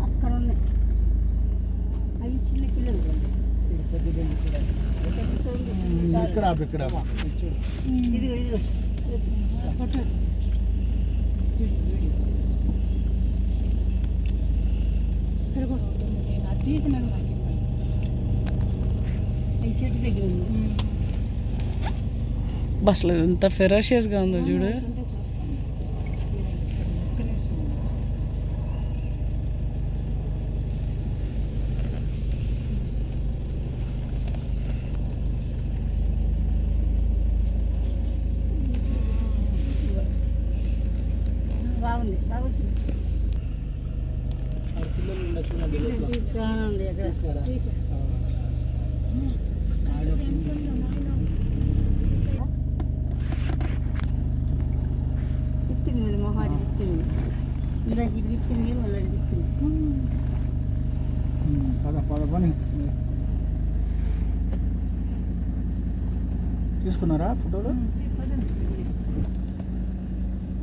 అక్కడ ఉన్నాయి అవి చిన్న పిల్లలు ఇక్కడ ఇదిగో ఇదిగో ఈ చెట్టు దగ్గర ఉంది అసలు ఎంత ఫెరోషియస్గా ఉందో చూడు. బాగుంది బాగా వచ్చింది చాలా ఉంది అక్కడ తిప్పింది మళ్ళీ మొహాడి తిప్పింది ఇందాక ఇది తిప్పింది మళ్ళీ అది తిప్పింది తీసుకున్నారా ఫోటోలు?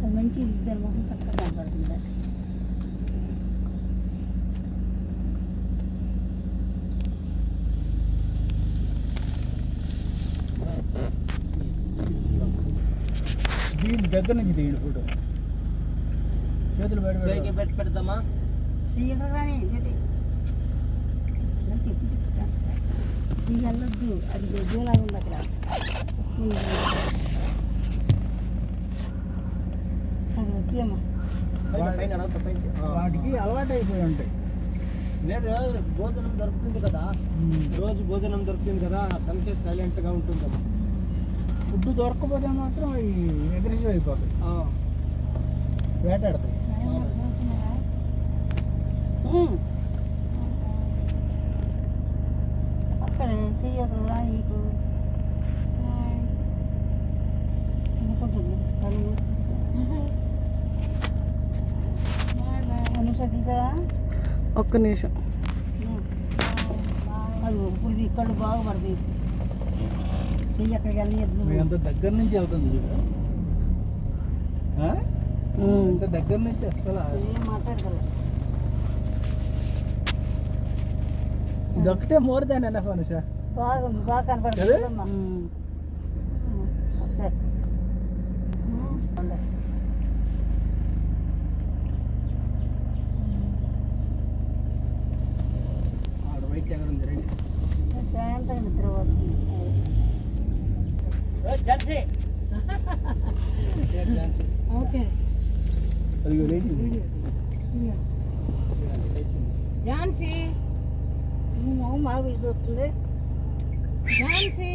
అది మంచి ఇద్దరు మొహం చక్కగా కనపడుతుంది దీని దగ్గర నుంచి తీయండి ఫోటో. చేతులు బయట పెడతామా? కానీ చెప్పి వెళ్ళొద్దు అది గొజ్జులాగా ఉంది అక్కడ అది ఓకేమ్మా. వాటికి అలవాటు అయిపోయి ఉంటాయి. లేదా భోజనం దొరుకుతుంది కదా, రోజు భోజనం దొరుకుతుంది కదా, తనకే సైలెంట్గా ఉంటుంది కదా. ఫుడ్ దొరకకపోతే మాత్రం అవి అగ్రెసివ్ అయిపోతాయి, వేటాడతాయి. అక్కడ చెయ్యకుండా నీకు అనుకుంటుంది అనుష తీసావా? ఒక్క నిమిషం. అది ఇప్పుడు కళ్ళు బాగుపడుతుంది. చెయ్యి అక్కడికి వెళ్ళి ఎంత దగ్గర నుంచి వెళ్తుంది చూడ, ఎంత దగ్గర నుంచి అసలు ఏం మాట్లాడగలరు. ఇది ఒకటే మోర్ దాన్ ఎనఫ్ అనుష. బాగుంది, బాగా కనపడుతుంది. శాంతంగా నిద్రపోతుంది. ఓకే ఝాన్సీ మొహం బాగా విడిపోతుంది. ఝాన్సీ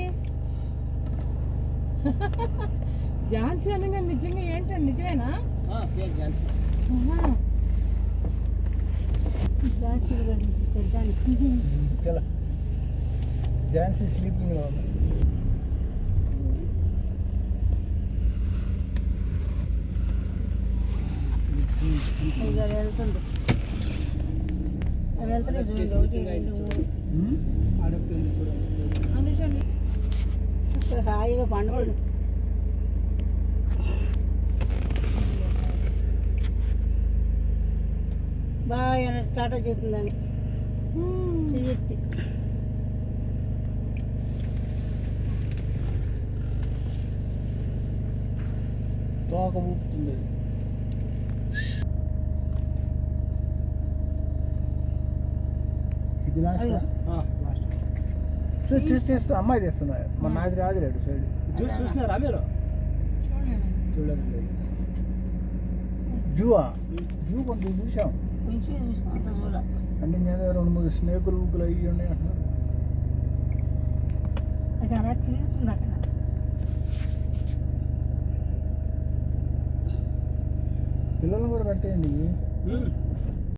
ఝాన్సీ అనగా నిజంగా ఏంటండి, నిజమేనా? ఝాన్సీ ఝాన్సీ ఝాన్సీ స్లీపింగ్ లో ఉంది. ఇక వెళ్తుంది, వెళ్తున్నాయి చూడండి. 1 2 3 చూడండి. హాయిగా పండుగ బాగా టాటా చెప్తుందని చెయ్యి తోక ఊపుతుంది. ఇది చూస్తూ అమ్మాయి తెస్తున్నా. మన నాది రాదులేడు సైడ్. జ్యూస్ చూసినారా మీరు? చూడండి. జూవా జూ కొంచెం చూసాం. అంటే మీద 2 3 స్నేకులు ఊకులు అయ్యి ఉన్నాయి అంటున్నారు. అది అలా తిరుగుతుంది అక్కడ. పిల్లలు కూడా పెట్టేయండి.